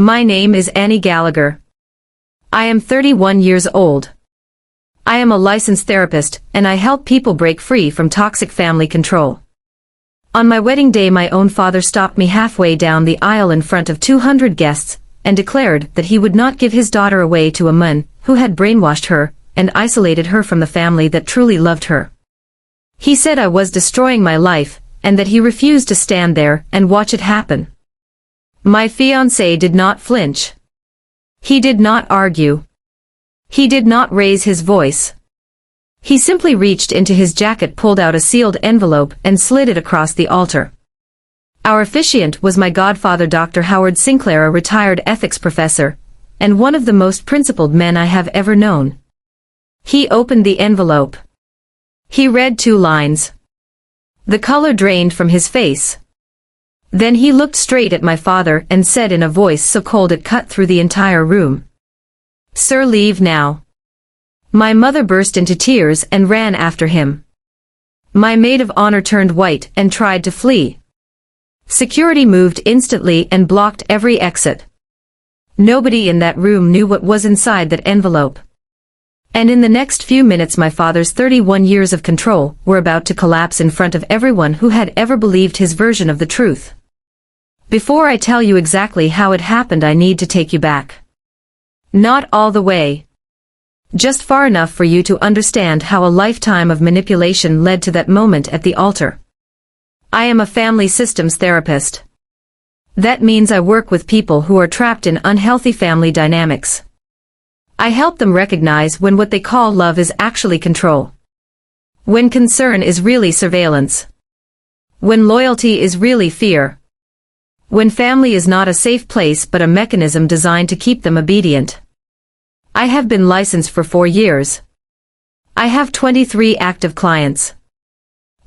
My name is Annie Gallagher. I am 31 years old. I am a licensed therapist, and I help people break free from toxic family control. On my wedding day, my own father stopped me halfway down the aisle in front of 200 guests, and declared that he would not give his daughter away to a man who had brainwashed her, and isolated her from the family that truly loved her. He said I was destroying my life, and that he refused to stand there and watch it happen. My fiancé did not flinch. He did not argue. He did not raise his voice. He simply reached into his jacket, pulled out a sealed envelope, and slid it across the altar. Our officiant was my godfather, Dr. Howard Sinclair, a retired ethics professor, and one of the most principled men I have ever known. He opened the envelope. He read 2 lines. The color drained from his face. Then he looked straight at my father and said in a voice so cold it cut through the entire room, "Sir, leave now." My mother burst into tears and ran after him. My maid of honor turned white and tried to flee. Security moved instantly and blocked every exit. Nobody in that room knew what was inside that envelope. And in the next few minutes, my father's 31 years of control were about to collapse in front of everyone who had ever believed his version of the truth. Before I tell you exactly how it happened, I need to take you back. Not all the way. Just far enough for you to understand how a lifetime of manipulation led to that moment at the altar. I am a family systems therapist. That means I work with people who are trapped in unhealthy family dynamics. I help them recognize when what they call love is actually control. When concern is really surveillance. When loyalty is really fear. When family is not a safe place but a mechanism designed to keep them obedient. I have been licensed for 4 years. I have 23 active clients.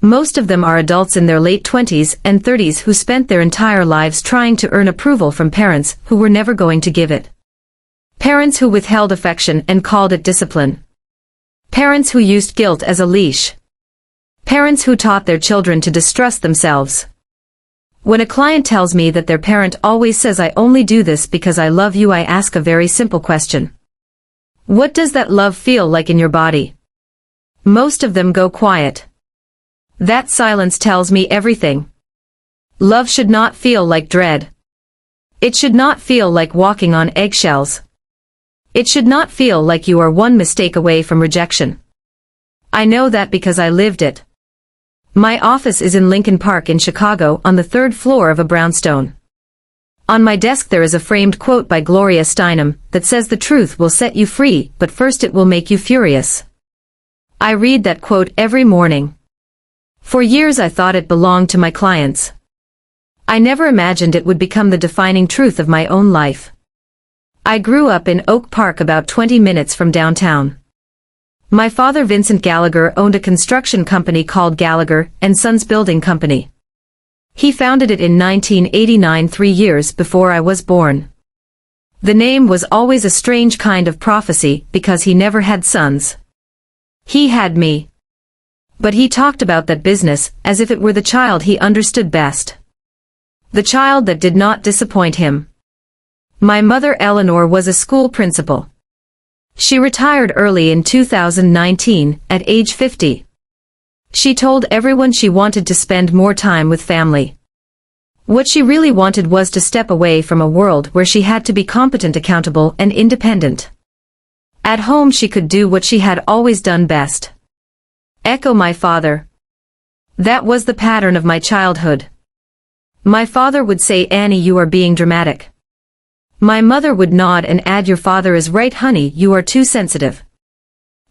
Most of them are adults in their late 20s and 30s who spent their entire lives trying to earn approval from parents who were never going to give it. Parents who withheld affection and called it discipline. Parents who used guilt as a leash. Parents who taught their children to distrust themselves. When a client tells me that their parent always says, "I only do this because I love you," I ask a very simple question. What does that love feel like in your body? Most of them go quiet. That silence tells me everything. Love should not feel like dread. It should not feel like walking on eggshells. It should not feel like you are one mistake away from rejection. I know that because I lived it. My office is in Lincoln Park in Chicago, on the 3rd floor of a brownstone. On my desk there is a framed quote by Gloria Steinem that says, "The truth will set you free, but first it will make you furious." I read that quote every morning. For years I thought it belonged to my clients. I never imagined it would become the defining truth of my own life. I grew up in Oak Park, about 20 minutes from downtown. My father, Vincent Gallagher, owned a construction company called Gallagher & Sons Building Company. He founded it in 1989, 3 years before I was born. The name was always a strange kind of prophecy because he never had sons. He had me. But he talked about that business as if it were the child he understood best. The child that did not disappoint him. My mother, Eleanor, was a school principal. She retired early in 2019, at age 50. She told everyone she wanted to spend more time with family. What she really wanted was to step away from a world where she had to be competent, accountable, and independent. At home she could do what she had always done best. Echo my father. That was the pattern of my childhood. My father would say, "Annie, you are being dramatic." My mother would nod and add, "Your father is right, honey, you are too sensitive."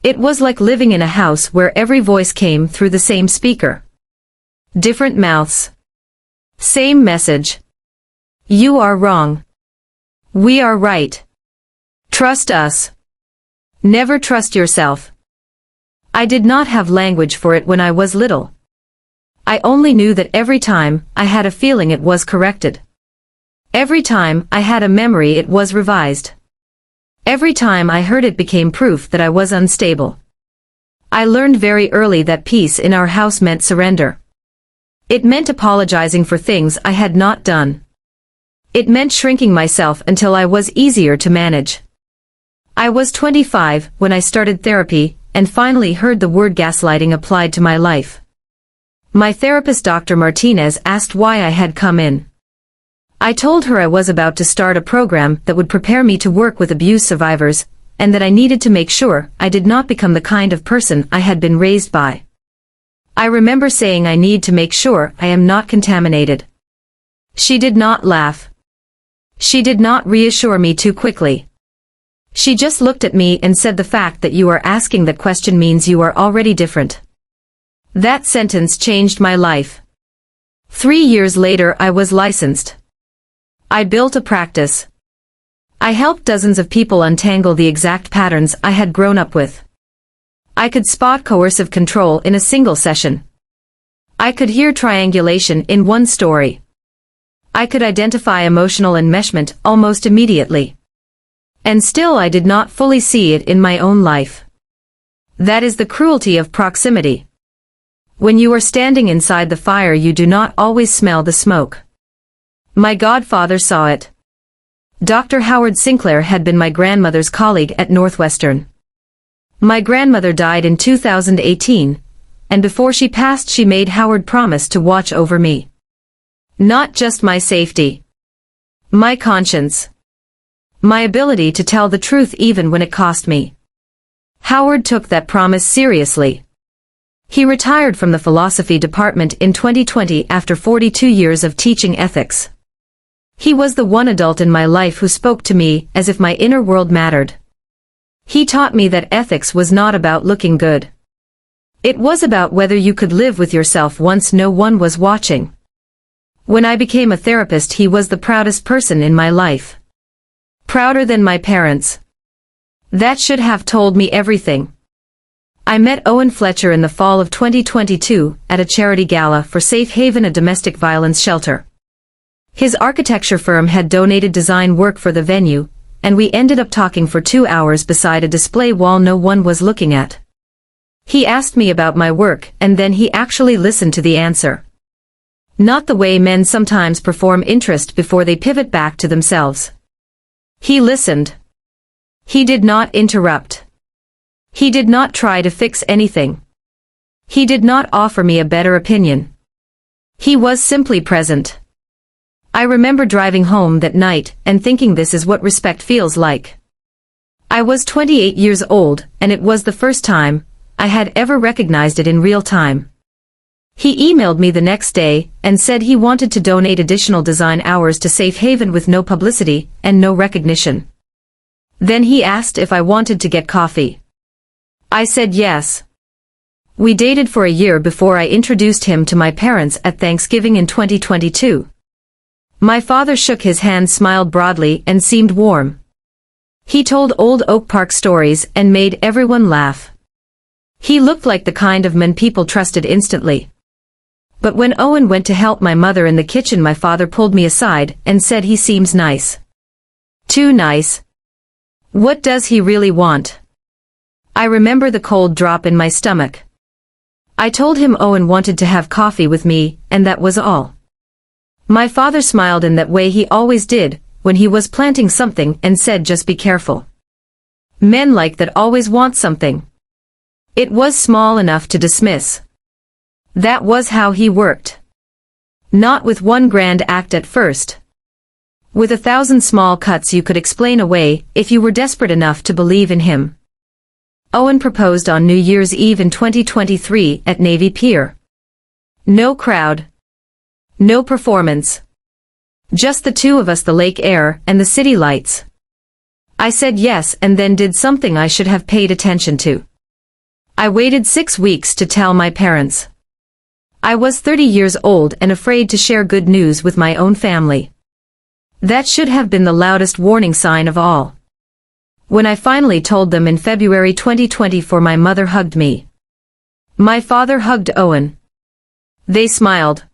It was like living in a house where every voice came through the same speaker. Different mouths. Same message. You are wrong. We are right. Trust us. Never trust yourself. I did not have language for it when I was little. I only knew that every time I had a feeling it was corrected. Every time I had a memory it was revised. Every time I heard it became proof that I was unstable. I learned very early that peace in our house meant surrender. It meant apologizing for things I had not done. It meant shrinking myself until I was easier to manage. I was 25 when I started therapy, and finally heard the word gaslighting applied to my life. My therapist Dr. Martinez asked why I had come in. I told her I was about to start a program that would prepare me to work with abuse survivors, and that I needed to make sure I did not become the kind of person I had been raised by. I remember saying I need to make sure I am not contaminated. She did not laugh. She did not reassure me too quickly. She just looked at me and said, the fact that you are asking that question means you are already different. That sentence changed my life. 3 years later I was licensed. I built a practice. I helped dozens of people untangle the exact patterns I had grown up with. I could spot coercive control in a single session. I could hear triangulation in one story. I could identify emotional enmeshment almost immediately. And still I did not fully see it in my own life. That is the cruelty of proximity. When you are standing inside the fire, you do not always smell the smoke. My godfather saw it. Dr. Howard Sinclair had been my grandmother's colleague at Northwestern. My grandmother died in 2018, and before she passed she made Howard promise to watch over me. Not just my safety. My conscience. My ability to tell the truth even when it cost me. Howard took that promise seriously. He retired from the philosophy department in 2020 after 42 years of teaching ethics. He was the one adult in my life who spoke to me as if my inner world mattered. He taught me that ethics was not about looking good. It was about whether you could live with yourself once no one was watching. When I became a therapist, he was the proudest person in my life. Prouder than my parents. That should have told me everything. I met Owen Fletcher in the fall of 2022 at a charity gala for Safe Haven, a domestic violence shelter. His architecture firm had donated design work for the venue, and we ended up talking for 2 hours beside a display wall no one was looking at. He asked me about my work, and then he actually listened to the answer. Not the way men sometimes perform interest before they pivot back to themselves. He listened. He did not interrupt. He did not try to fix anything. He did not offer me a better opinion. He was simply present. I remember driving home that night and thinking, this is what respect feels like. I was 28 years old, and it was the first time I had ever recognized it in real time. He emailed me the next day and said he wanted to donate additional design hours to Safe Haven with no publicity and no recognition. Then he asked if I wanted to get coffee. I said yes. We dated for a year before I introduced him to my parents at Thanksgiving in 2022. My father shook his hand, smiled broadly, and seemed warm. He told old Oak Park stories and made everyone laugh. He looked like the kind of man people trusted instantly. But when Owen went to help my mother in the kitchen, my father pulled me aside and said, he seems nice. Too nice. What does he really want? I remember the cold drop in my stomach. I told him Owen wanted to have coffee with me, and that was all. My father smiled in that way he always did when he was planting something and said, just be careful. Men like that always want something. It was small enough to dismiss. That was how he worked. Not with one grand act at first. With 1,000 small cuts you could explain away if you were desperate enough to believe in him. Owen proposed on New Year's Eve in 2023 at Navy Pier. No crowd. No performance. Just the two of us, the lake air, and the city lights. I said yes and then did something I should have paid attention to. I waited 6 weeks to tell my parents. I was 30 years old and afraid to share good news with my own family. That should have been the loudest warning sign of all. When I finally told them in February 2024, my mother hugged me. My father hugged Owen. They smiled.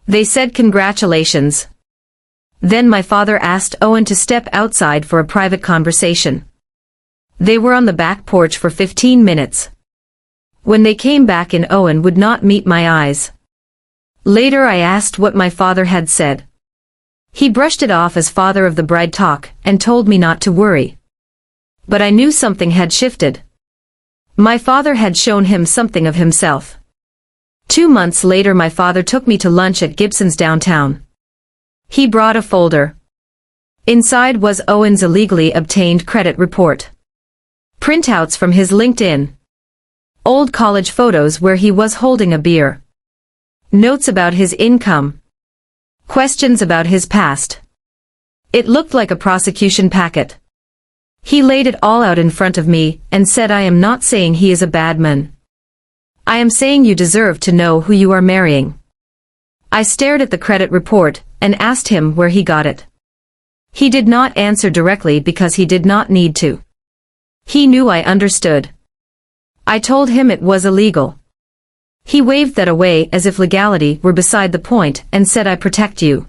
They said congratulations. Then my father asked Owen to step outside for a private conversation. They were on the back porch for 15 minutes. When they came back in, Owen would not meet my eyes. Later I asked what my father had said. He brushed it off as father of the bride talk and told me not to worry. But I knew something had shifted. My father had shown him something of himself. 2 months later my father took me to lunch at Gibson's downtown. He brought a folder. Inside was Owen's illegally obtained credit report. Printouts from his LinkedIn. Old college photos where he was holding a beer. Notes about his income. Questions about his past. It looked like a prosecution packet. He laid it all out in front of me and said, I am not saying he is a bad man. I am saying you deserve to know who you are marrying. I stared at the credit report and asked him where he got it. He did not answer directly because he did not need to. He knew I understood. I told him it was illegal. He waved that away as if legality were beside the point and said, I protect you.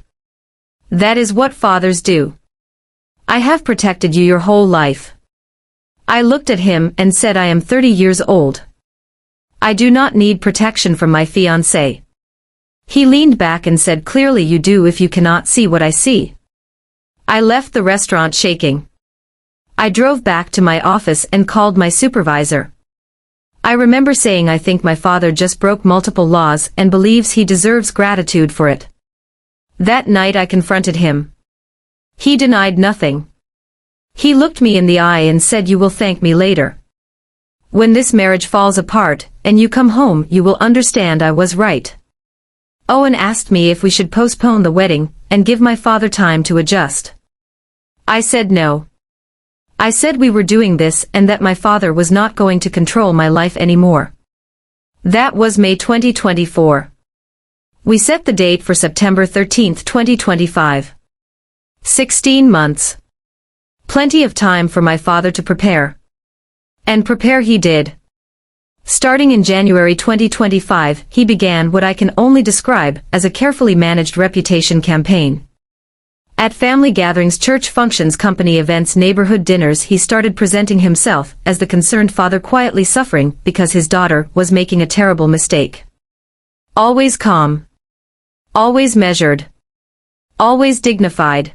That is what fathers do. I have protected you your whole life. I looked at him and said, I am 30 years old. I do not need protection from my fiancé. He leaned back and said, clearly you do if you cannot see what I see. I left the restaurant shaking. I drove back to my office and called my supervisor. I remember saying, I think my father just broke multiple laws and believes he deserves gratitude for it. That night I confronted him. He denied nothing. He looked me in the eye and said, you will thank me later. When this marriage falls apart and you come home, you will understand I was right. Owen asked me if we should postpone the wedding and give my father time to adjust. I said no. I said we were doing this and that my father was not going to control my life anymore. That was May 2024. We set the date for September 13, 2025. 16 months. Plenty of time for my father to prepare. And prepare he did. Starting in January 2025, he began what I can only describe as a carefully managed reputation campaign. At family gatherings, church functions, company events, neighborhood dinners, he started presenting himself as the concerned father quietly suffering because his daughter was making a terrible mistake. Always calm. Always measured. Always dignified.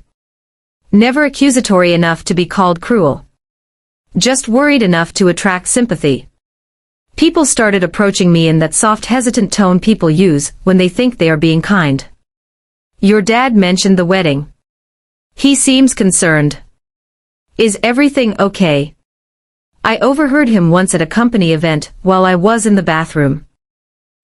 Never accusatory enough to be called cruel. Just worried enough to attract sympathy. People started approaching me in that soft, hesitant tone people use when they think they are being kind. Your dad mentioned the wedding. He seems concerned. Is everything okay? I overheard him once at a company event while I was in the bathroom.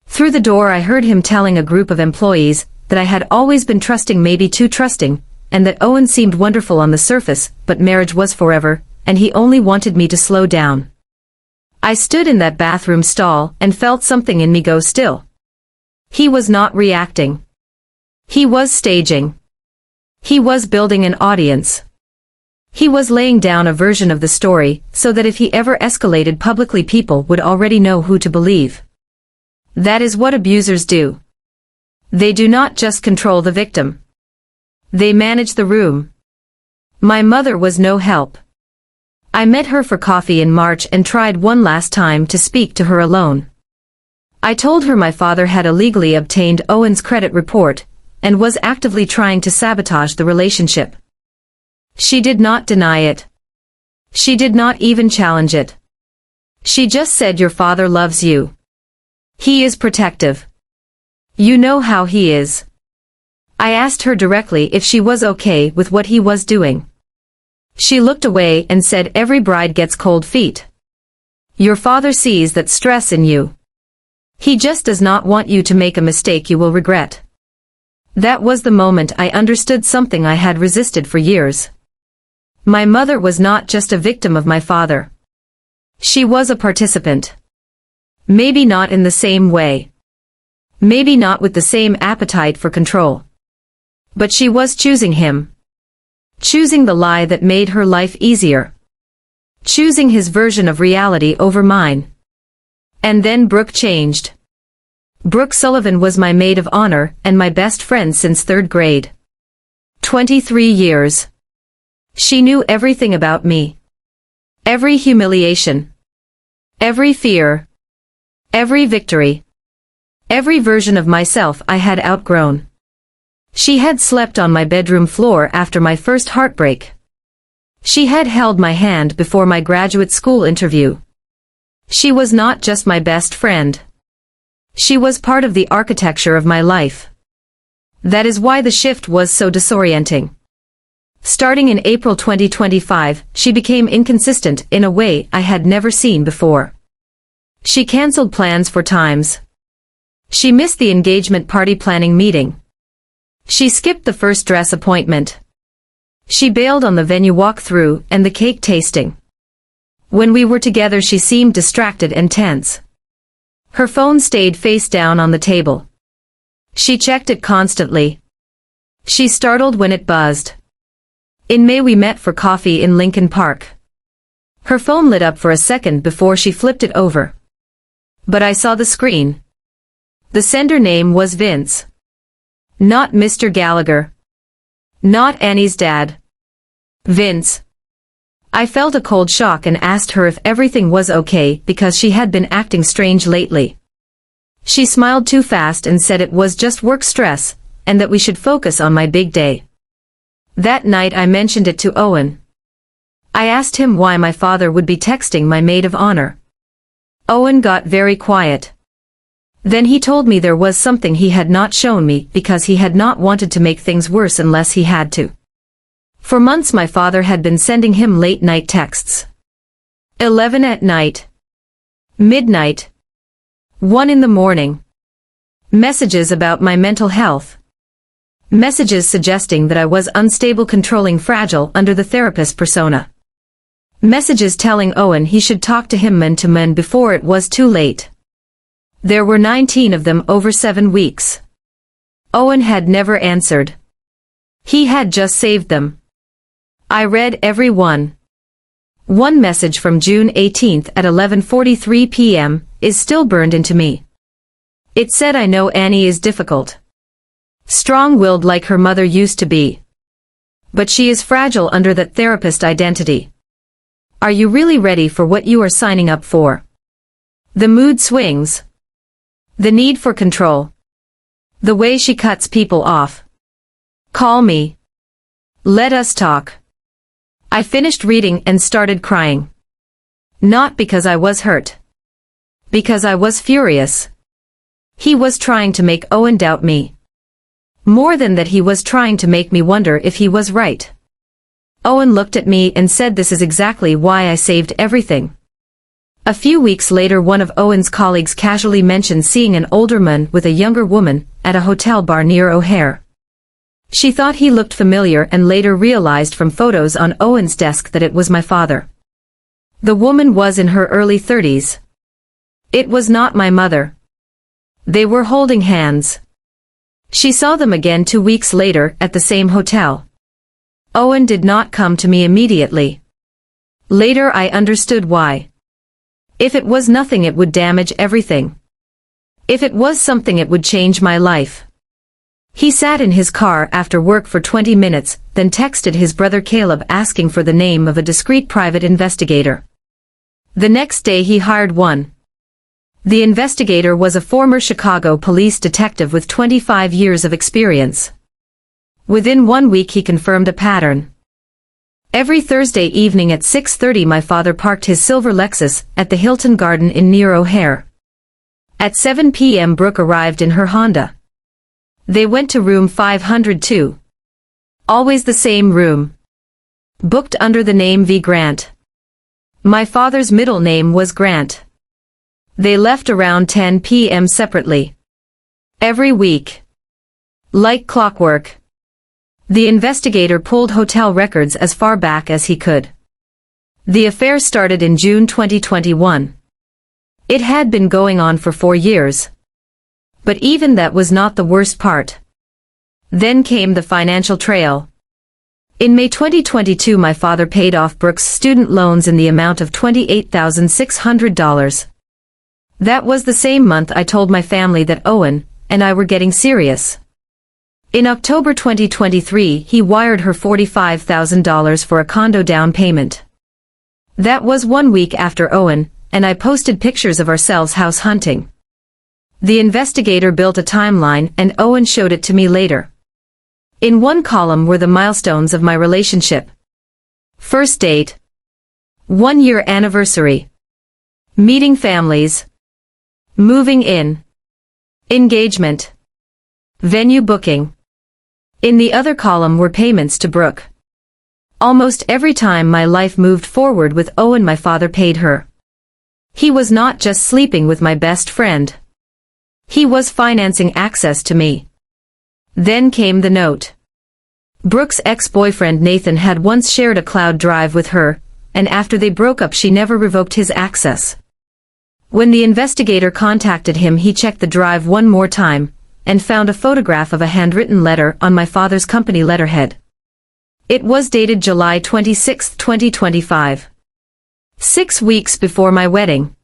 Through the door I heard him telling a group of employees that I had always been trusting, maybe too trusting, and that Owen seemed wonderful on the surface, but marriage was forever, and he only wanted me to slow down. I stood in that bathroom stall and felt something in me go still. He was not reacting. He was staging. He was building an audience. He was laying down a version of the story so that if he ever escalated publicly, people would already know who to believe. That is what abusers do. They do not just control the victim. They manage the room. My mother was no help. I met her for coffee in March and tried one last time to speak to her alone. I told her my father had illegally obtained Owen's credit report and was actively trying to sabotage the relationship. She did not deny it. She did not even challenge it. She just said, your father loves you. He is protective. You know how he is. I asked her directly if she was okay with what he was doing. She looked away and said, every bride gets cold feet. Your father sees that stress in you. He just does not want you to make a mistake you will regret. That was the moment I understood something I had resisted for years. My mother was not just a victim of my father. She was a participant. Maybe not in the same way. Maybe not with the same appetite for control. But she was choosing him. Choosing the lie that made her life easier. Choosing his version of reality over mine. And then Brooke changed. Brooke Sullivan was my maid of honor and my best friend since 3rd grade. 23 years. She knew everything about me. Every humiliation. Every fear. Every victory. Every version of myself I had outgrown. She had slept on my bedroom floor after my first heartbreak. She had held my hand before my graduate school interview. She was not just my best friend. She was part of the architecture of my life. That is why the shift was so disorienting. Starting in April 2025, she became inconsistent in a way I had never seen before. She canceled plans for times. She missed the engagement party planning meeting. She skipped the first dress appointment. She bailed on the venue walkthrough and the cake tasting. When we were together, she seemed distracted and tense. Her phone stayed face down on the table. She checked it constantly. She startled when it buzzed. In May, we met for coffee in Lincoln Park. Her phone lit up for a second before she flipped it over. But I saw the screen. The sender name was Vince. Not Mr. Gallagher. Not Annie's dad. Vince. I felt a cold shock and asked her if everything was okay because she had been acting strange lately. She smiled too fast and said it was just work stress, and that we should focus on my big day. That night I mentioned it to Owen. I asked him why my father would be texting my maid of honor. Owen got very quiet. Then he told me there was something he had not shown me because he had not wanted to make things worse unless he had to. For months my father had been sending him late-night texts. 11 at night. Midnight. 1 in the morning. Messages about my mental health. Messages suggesting that I was unstable, controlling, fragile under the therapist persona. Messages telling Owen he should talk to him man to man before it was too late. There were 19 of them over 7 weeks. Owen had never answered. He had just saved them. I read every one. One message from June 18th at 11:43 p.m. is still burned into me. It said, "I know Annie is difficult. Strong-willed like her mother used to be. But she is fragile under that therapist identity. Are you really ready for what you are signing up for?" The mood swings. The need for control. The way she cuts people off. Call me. Let us talk. I finished reading and started crying. Not because I was hurt. Because I was furious. He was trying to make Owen doubt me. More than that, he was trying to make me wonder if he was right. Owen looked at me and said, "This is exactly why I saved everything." A few weeks later, one of Owen's colleagues casually mentioned seeing an older man with a younger woman at a hotel bar near O'Hare. She thought he looked familiar and later realized from photos on Owen's desk that it was my father. The woman was in her early 30s. It was not my mother. They were holding hands. She saw them again 2 weeks later at the same hotel. Owen did not come to me immediately. Later I understood why. If it was nothing, it would damage everything. If it was something, it would change my life. He sat in his car after work for 20 minutes, then texted his brother Caleb asking for the name of a discreet private investigator. The next day he hired one. The investigator was a former Chicago police detective with 25 years of experience. Within 1 week he confirmed a pattern. Every Thursday evening at 6:30 my father parked his silver Lexus at the Hilton Garden Inn near O'Hare. At 7 p.m. Brooke arrived in her Honda. They went to room 502. Always the same room. Booked under the name V. Grant. My father's middle name was Grant. They left around 10 p.m. separately. Every week. Like clockwork. The investigator pulled hotel records as far back as he could. The affair started in June 2021. It had been going on for 4 years. But even that was not the worst part. Then came the financial trail. In May 2022 my father paid off Brooke's student loans in the amount of $28,600. That was the same month I told my family that Owen and I were getting serious. In October 2023 he wired her $45,000 for a condo down payment. That was 1 week after Owen and I posted pictures of ourselves house hunting. The investigator built a timeline and Owen showed it to me later. In one column were the milestones of my relationship. First date. 1-year anniversary. Meeting families. Moving in. Engagement. Venue booking. In the other column were payments to Brooke. Almost every time my life moved forward with Owen, my father paid her. He was not just sleeping with my best friend. He was financing access to me. Then came the note. Brooke's ex-boyfriend Nathan had once shared a cloud drive with her, and after they broke up she never revoked his access. When the investigator contacted him, he checked the drive one more time, and found a photograph of a handwritten letter on my father's company letterhead. It was dated July 26, 2025. 6 weeks before my wedding.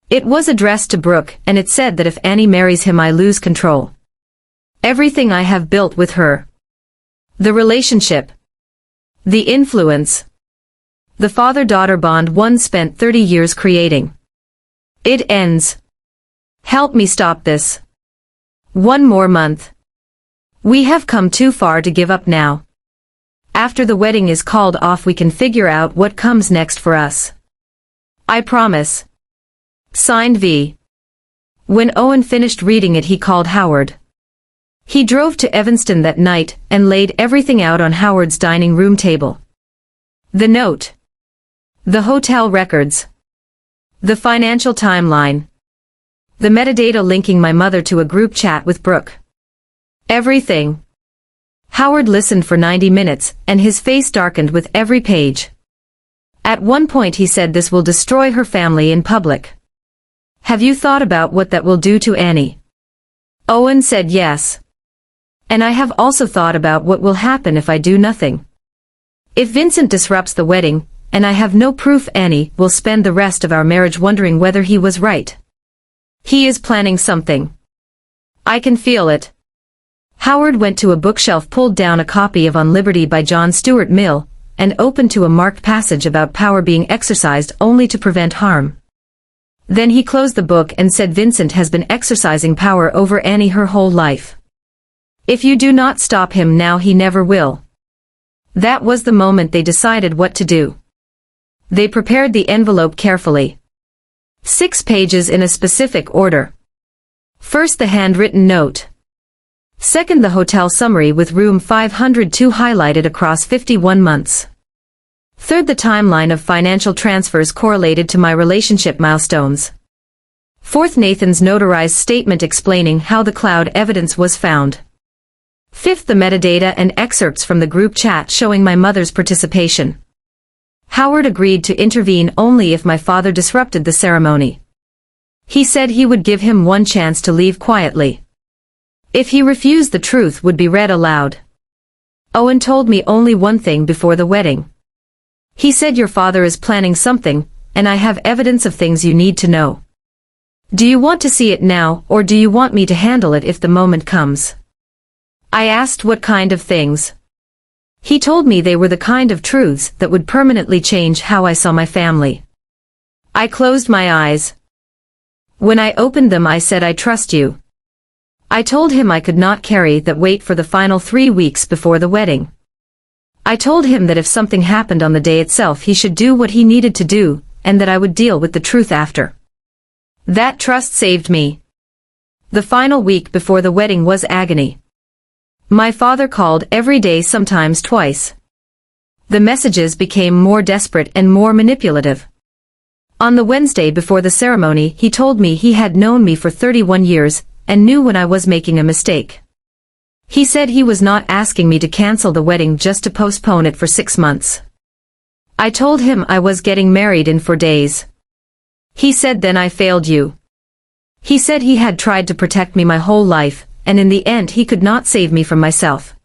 It was addressed to Brooke, and it said that if Annie marries him I lose control. Everything I have built with her. The relationship. The influence. The father-daughter bond one spent 30 years creating. It ends. Help me stop this. 1 more month. We have come too far to give up now. After the wedding is called off we can figure out what comes next for us. I promise. Signed V. When Owen finished reading it he called Howard. He drove to Evanston that night and laid everything out on Howard's dining room table. The note. The hotel records. The financial timeline. The metadata linking my mother to a group chat with Brooke. Everything. Howard listened for 90 minutes, and his face darkened with every page. At one point he said this will destroy her family in public. Have you thought about what that will do to Annie? Owen said yes. And I have also thought about what will happen if I do nothing. If Vincent disrupts the wedding, and I have no proof, Annie will spend the rest of our marriage wondering whether he was right. He is planning something. I can feel it. Howard went to a bookshelf, pulled down a copy of On Liberty by John Stuart Mill, and opened to a marked passage about power being exercised only to prevent harm. Then he closed the book and said Vincent has been exercising power over Annie her whole life. If you do not stop him now he never will. That was the moment they decided what to do. They prepared the envelope carefully. 6 pages in a specific order. First the handwritten note. Second the hotel summary with room 502 highlighted across 51 months. Third the timeline of financial transfers correlated to my relationship milestones. Fourth Nathan's notarized statement explaining how the cloud evidence was found. Fifth the metadata and excerpts from the group chat showing my mother's participation. Howard agreed to intervene only if my father disrupted the ceremony. He said he would give him one chance to leave quietly. If he refused, the truth would be read aloud. Owen told me only one thing before the wedding. He said your father is planning something, and I have evidence of things you need to know. Do you want to see it now, or do you want me to handle it if the moment comes? I asked what kind of things. He told me they were the kind of truths that would permanently change how I saw my family. I closed my eyes. When I opened them I said I trust you. I told him I could not carry that weight for the final 3 weeks before the wedding. I told him that if something happened on the day itself he should do what he needed to do, and that I would deal with the truth after. That trust saved me. The final week before the wedding was agony. My father called every day, sometimes twice. The messages became more desperate and more manipulative. On the Wednesday before the ceremony he told me he had known me for 31 years, and knew when I was making a mistake. He said he was not asking me to cancel the wedding, just to postpone it for 6 months. I told him I was getting married in 4 days. He said then I failed you. He said he had tried to protect me my whole life, and in the end he could not save me from myself.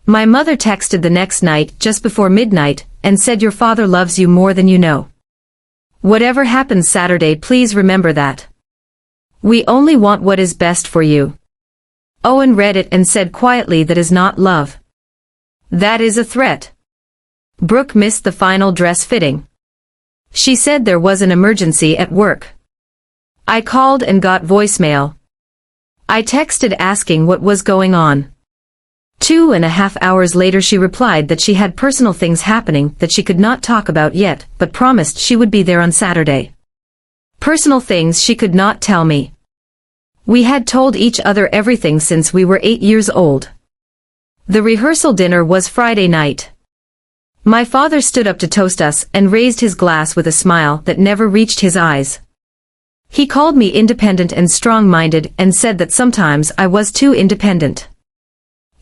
My mother texted the next night just before midnight, and said your father loves you more than you know. Whatever happens Saturday, please remember that. We only want what is best for you. Owen read it and said quietly, that is not love. That is a threat. Brooke missed the final dress fitting. She said there was an emergency at work. I called and got voicemail. I texted asking what was going on. 2.5 hours later she replied that she had personal things happening that she could not talk about yet, but promised she would be there on Saturday. Personal things she could not tell me. We had told each other everything since we were 8 years old. The rehearsal dinner was Friday night. My father stood up to toast us and raised his glass with a smile that never reached his eyes. He called me independent and strong-minded and said that sometimes I was too independent.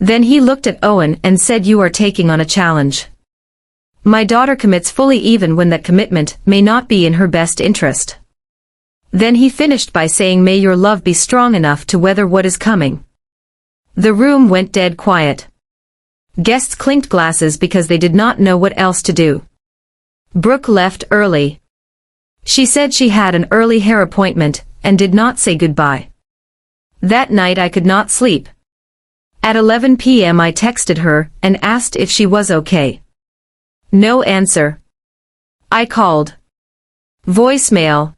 Then he looked at Owen and said, "You are taking on a challenge. My daughter commits fully even when that commitment may not be in her best interest." Then he finished by saying, "May your love be strong enough to weather what is coming." The room went dead quiet. Guests clinked glasses because they did not know what else to do. Brooke left early. She said she had an early hair appointment and did not say goodbye. That night I could not sleep. At 11 p.m. I texted her and asked if she was okay. No answer. I called. Voicemail.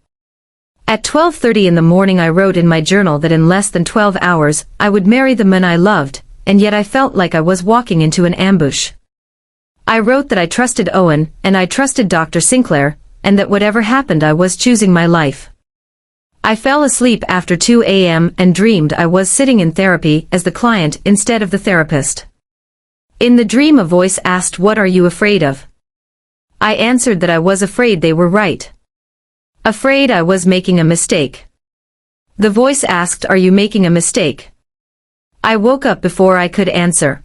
At 12:30 in the morning I wrote in my journal that in less than 12 hours I would marry the man I loved, and yet I felt like I was walking into an ambush. I wrote that I trusted Owen, and I trusted Dr. Sinclair, and that whatever happened I was choosing my life. I fell asleep after 2 a.m. and dreamed I was sitting in therapy as the client instead of the therapist. In the dream a voice asked, "What are you afraid of?" I answered that I was afraid they were right. Afraid I was making a mistake. The voice asked, "Are you making a mistake?" I woke up before I could answer.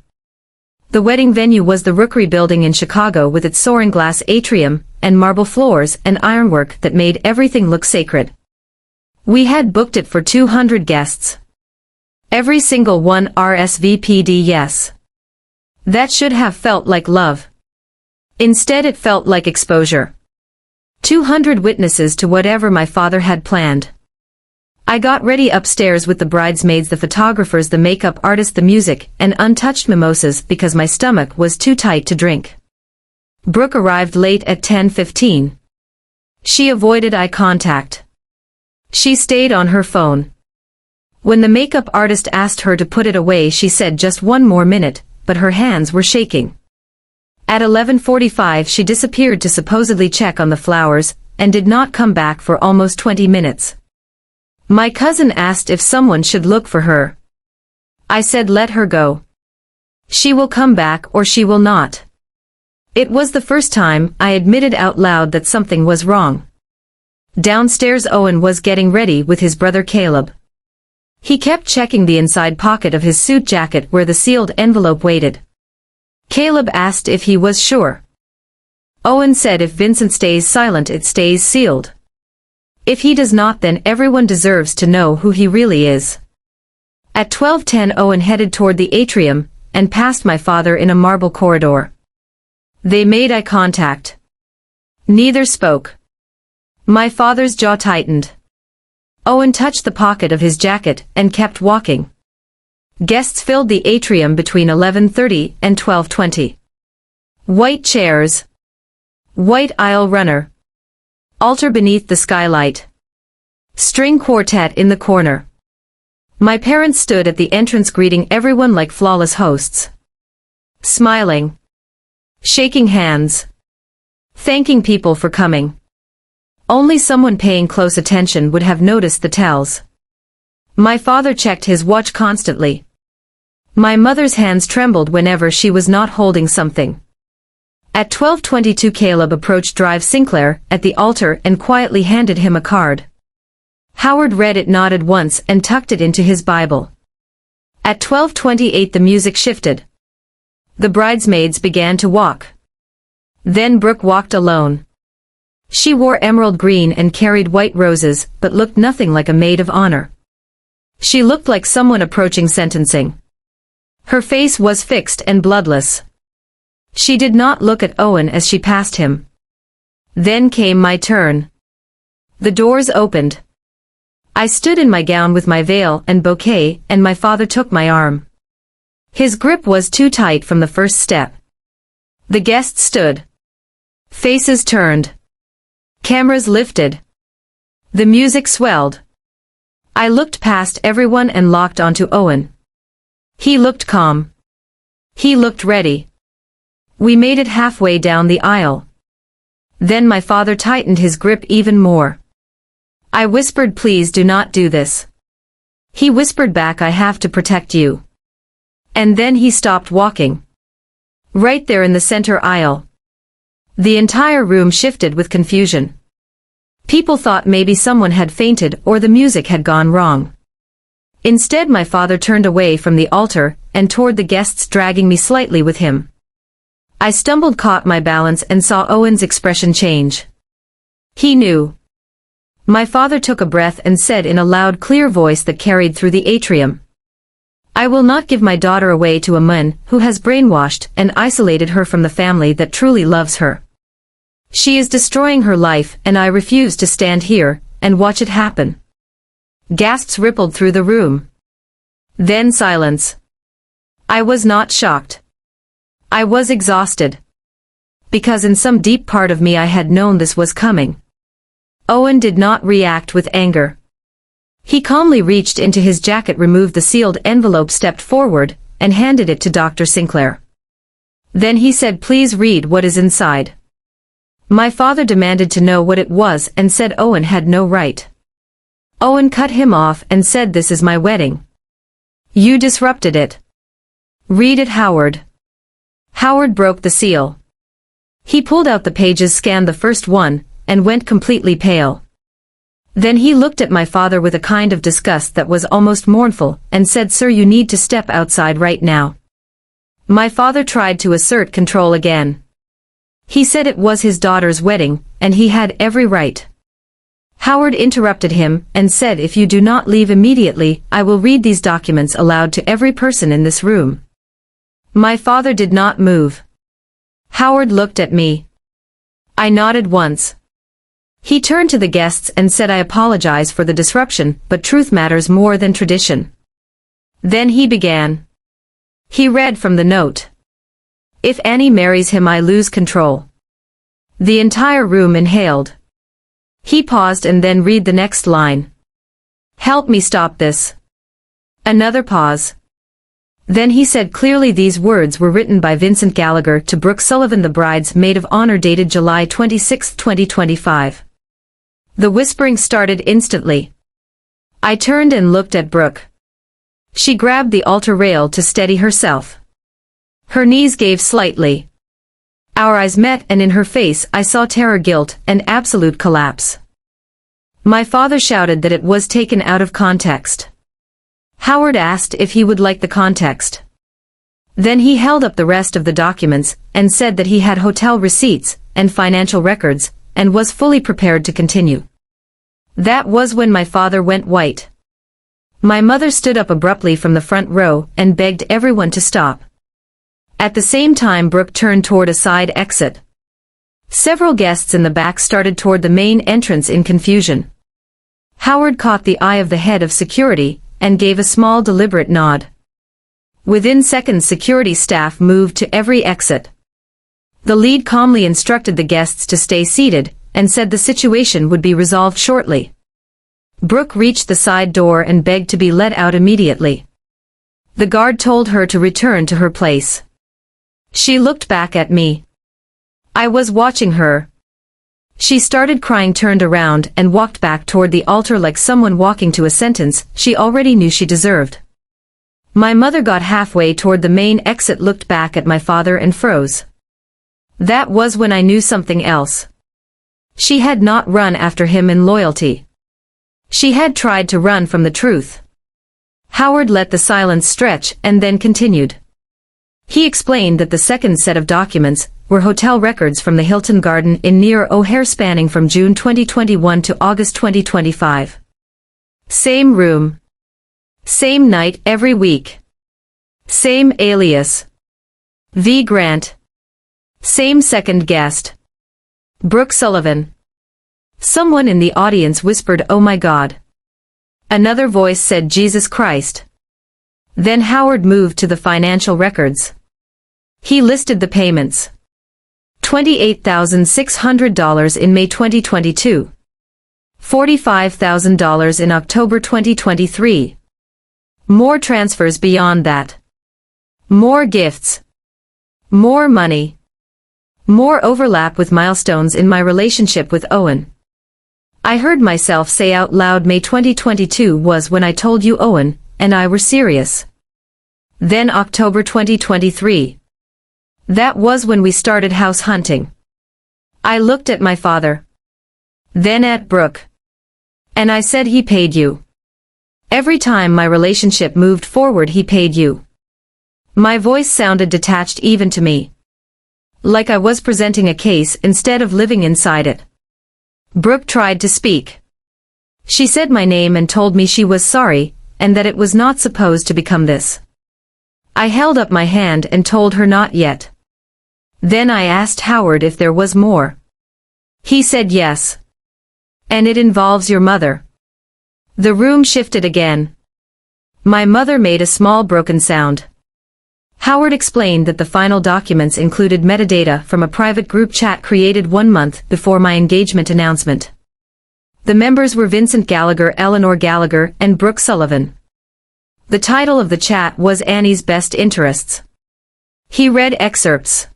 The wedding venue was the Rookery Building in Chicago with its soaring glass atrium and marble floors and ironwork that made everything look sacred. We had booked it for 200 guests. Every single one RSVP'd yes. That should have felt like love. Instead it felt like exposure. 200 witnesses to whatever my father had planned. I got ready upstairs with the bridesmaids, the photographers, the makeup artist, the music, and untouched mimosas because my stomach was too tight to drink. Brooke arrived late at 10:15. She avoided eye contact. She stayed on her phone. When the makeup artist asked her to put it away she said just one more minute, but her hands were shaking. At 11:45 she disappeared to supposedly check on the flowers, and did not come back for almost 20 minutes. My cousin asked if someone should look for her. I said let her go. She will come back or she will not. It was the first time I admitted out loud that something was wrong. Downstairs Owen was getting ready with his brother Caleb. He kept checking the inside pocket of his suit jacket where the sealed envelope waited. Caleb asked if he was sure. Owen said if Vincent stays silent it stays sealed. If he does not, then everyone deserves to know who he really is. At 12:10 Owen headed toward the atrium and passed my father in a marble corridor. They made eye contact. Neither spoke. My father's jaw tightened. Owen touched the pocket of his jacket and kept walking. Guests filled the atrium between 11:30 and 12:20. White chairs. White aisle runner. Altar beneath the skylight. String quartet in the corner. My parents stood at the entrance greeting everyone like flawless hosts. Smiling. Shaking hands. Thanking people for coming. Only someone paying close attention would have noticed the tells. My father checked his watch constantly. My mother's hands trembled whenever she was not holding something. At 12:22 Caleb approached Drive Sinclair at the altar and quietly handed him a card. Howard read it, nodded once and tucked it into his Bible. At 12:28 the music shifted. The bridesmaids began to walk. Then Brooke walked alone. She wore emerald green and carried white roses, but looked nothing like a maid of honor. She looked like someone approaching sentencing. Her face was fixed and bloodless. She did not look at Owen as she passed him. Then came my turn. The doors opened. I stood in my gown with my veil and bouquet, and my father took my arm. His grip was too tight from the first step. The guests stood. Faces turned. Cameras lifted. The music swelled. I looked past everyone and locked onto Owen. He looked calm. He looked ready. We made it halfway down the aisle. Then my father tightened his grip even more. I whispered, please do not do this. He whispered back, I have to protect you. And then he stopped walking. Right there in the center aisle. The entire room shifted with confusion. People thought maybe someone had fainted or the music had gone wrong. Instead, my father turned away from the altar and toward the guests, dragging me slightly with him. I stumbled, caught my balance, and saw Owen's expression change. He knew. My father took a breath and said in a loud, clear voice that carried through the atrium, I will not give my daughter away to a man who has brainwashed and isolated her from the family that truly loves her. She is destroying her life, and I refuse to stand here and watch it happen. Gasps rippled through the room. Then silence. I was not shocked. I was exhausted. Because in some deep part of me I had known this was coming. Owen did not react with anger. He calmly reached into his jacket, removed the sealed envelope, stepped forward, and handed it to Dr. Sinclair. Then he said, please read what is inside. My father demanded to know what it was and said Owen had no right. Owen cut him off and said, this is my wedding. You disrupted it. Read it, Howard. Howard broke the seal. He pulled out the pages, scanned the first one, and went completely pale. Then he looked at my father with a kind of disgust that was almost mournful, and said, sir, you need to step outside right now. My father tried to assert control again. He said it was his daughter's wedding, and he had every right. Howard interrupted him and said, if you do not leave immediately, I will read these documents aloud to every person in this room. My father did not move. Howard looked at me. I nodded once. He turned to the guests and said, I apologize for the disruption, but truth matters more than tradition. Then he began. He read from the note. If Annie marries him, I lose control. The entire room inhaled. He paused and then read the next line. Help me stop this. Another pause. Then he said clearly, these words were written by Vincent Gallagher to Brooke Sullivan, the bride's maid of honor, dated July 26, 2025. The whispering started instantly. I turned and looked at Brooke. She grabbed the altar rail to steady herself. Her knees gave slightly. Our eyes met, and in her face I saw terror, guilt, and absolute collapse. My father shouted that it was taken out of context. Howard asked if he would like the context. Then he held up the rest of the documents and said that he had hotel receipts and financial records and was fully prepared to continue. That was when my father went white. My mother stood up abruptly from the front row and begged everyone to stop. At the same time, Brooke turned toward a side exit. Several guests in the back started toward the main entrance in confusion. Howard caught the eye of the head of security and gave a small, deliberate nod. Within seconds, security staff moved to every exit. The lead calmly instructed the guests to stay seated and said the situation would be resolved shortly. Brooke reached the side door and begged to be let out immediately. The guard told her to return to her place. She looked back at me. I was watching her. She started crying, turned around, and walked back toward the altar like someone walking to a sentence she already knew she deserved. My mother got halfway toward the main exit, looked back at my father, and froze. That was when I knew something else. She had not run after him in loyalty. She had tried to run from the truth. Howard let the silence stretch and then continued. He explained that the second set of documents were hotel records from the Hilton Garden Inn near O'Hare, spanning from June 2021 to August 2025. Same room. Same night every week. Same alias. V. Grant. Same second guest. Brooke Sullivan. Someone in the audience whispered, "Oh my God." Another voice said, "Jesus Christ." Then Howard moved to the financial records. He listed the payments. $28,600 in May 2022. $45,000 in October 2023. More transfers beyond that. More gifts. More money. More overlap with milestones in my relationship with Owen. I heard myself say out loud May 2022 was when I told you Owen and I were serious. Then October 2023. That was when we started house hunting. I looked at my father. Then at Brooke. And I said he paid you. Every time my relationship moved forward he paid you. My voice sounded detached even to me. Like I was presenting a case instead of living inside it. Brooke tried to speak. She said my name and told me she was sorry, and that it was not supposed to become this. I held up my hand and told her not yet. Then I asked Howard if there was more. He said yes. And it involves your mother. The room shifted again. My mother made a small broken sound. Howard explained that the final documents included metadata from a private group chat created 1 month before my engagement announcement. The members were Vincent Gallagher, Eleanor Gallagher, and Brooke Sullivan. The title of the chat was Annie's Best Interests. He read excerpts.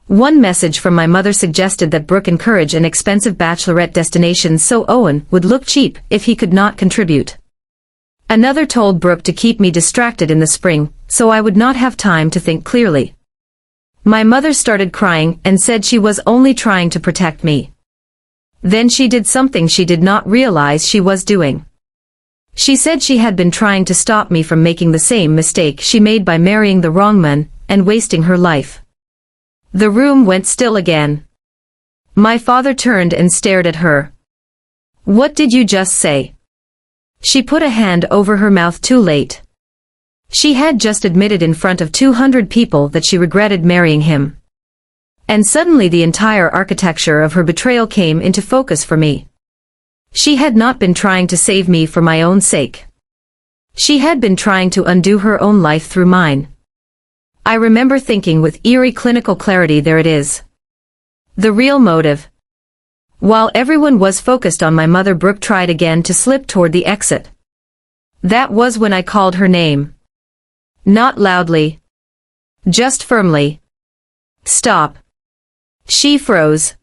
One message from my mother suggested that Brooke encourage an expensive bachelorette destination so Owen would look cheap if he could not contribute. Another told Brooke to keep me distracted in the spring, so I would not have time to think clearly. My mother started crying and said she was only trying to protect me. Then she did something she did not realize she was doing. She said she had been trying to stop me from making the same mistake she made by marrying the wrong man and wasting her life. The room went still again. My father turned and stared at her. What did you just say? She put a hand over her mouth too late. She had just admitted in front of 200 people that she regretted marrying him. And suddenly the entire architecture of her betrayal came into focus for me. She had not been trying to save me for my own sake. She had been trying to undo her own life through mine. I remember thinking with eerie clinical clarity, there it is. The real motive. While everyone was focused on my mother, Brooke tried again to slip toward the exit. That was when I called her name. Not loudly. Just firmly. Stop. She froze.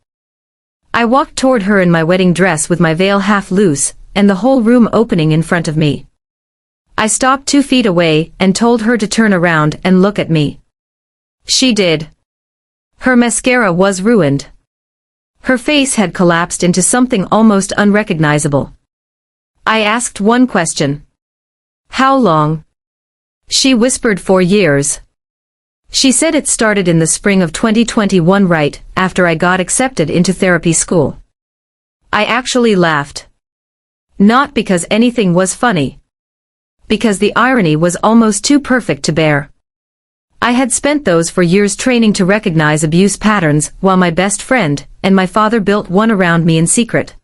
I walked toward her in my wedding dress with my veil half loose, and the whole room opening in front of me. I stopped 2 feet away and told her to turn around and look at me. She did. Her mascara was ruined. Her face had collapsed into something almost unrecognizable. I asked one question. How long? She whispered 4 years. She said it started in the spring of 2021, right after I got accepted into therapy school. I actually laughed. Not because anything was funny. Because the irony was almost too perfect to bear. I had spent those 4 years training to recognize abuse patterns while my best friend and my father built one around me in secret.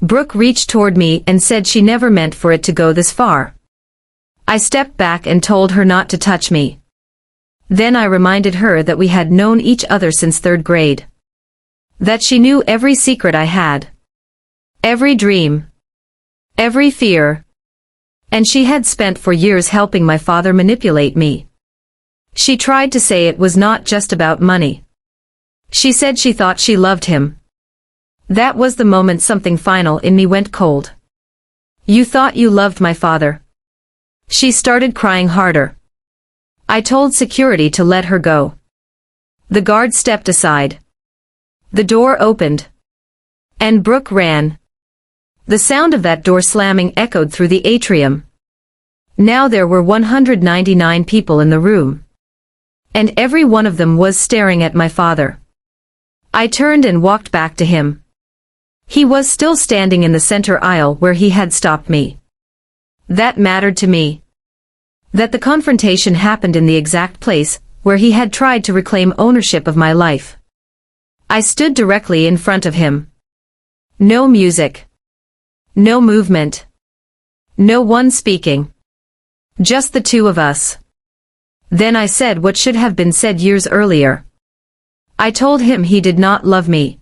Brooke reached toward me and said she never meant for it to go this far. I stepped back and told her not to touch me. Then I reminded her that we had known each other since 3rd grade. That she knew every secret I had. Every dream. Every fear. And she had spent 4 years helping my father manipulate me. She tried to say it was not just about money. She said she thought she loved him. That was the moment something final in me went cold. You thought you loved my father. She started crying harder. I told security to let her go. The guard stepped aside. The door opened. And Brooke ran. The sound of that door slamming echoed through the atrium. Now there were 199 people in the room. And every one of them was staring at my father. I turned and walked back to him. He was still standing in the center aisle where he had stopped me. That mattered to me. That the confrontation happened in the exact place where he had tried to reclaim ownership of my life. I stood directly in front of him. No music. No movement. No one speaking. Just the 2 of us. Then I said what should have been said years earlier. I told him he did not love me.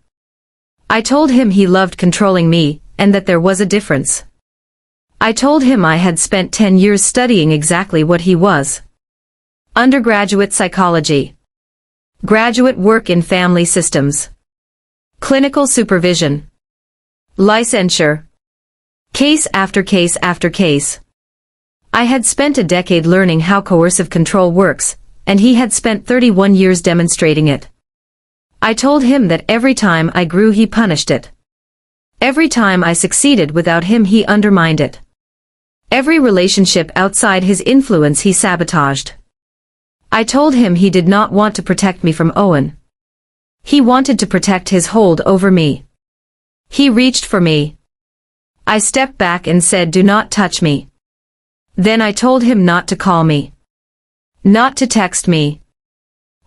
I told him he loved controlling me, and that there was a difference. I told him I had spent 10 years studying exactly what he was. Undergraduate psychology. Graduate work in family systems. Clinical supervision. Licensure. Case after case after case. I had spent a decade learning how coercive control works, and he had spent 31 years demonstrating it. I told him that every time I grew he punished it. Every time I succeeded without him he undermined it. Every relationship outside his influence he sabotaged. I told him he did not want to protect me from Owen. He wanted to protect his hold over me. He reached for me. I stepped back and said, "Do not touch me." Then I told him not to call me. Not to text me.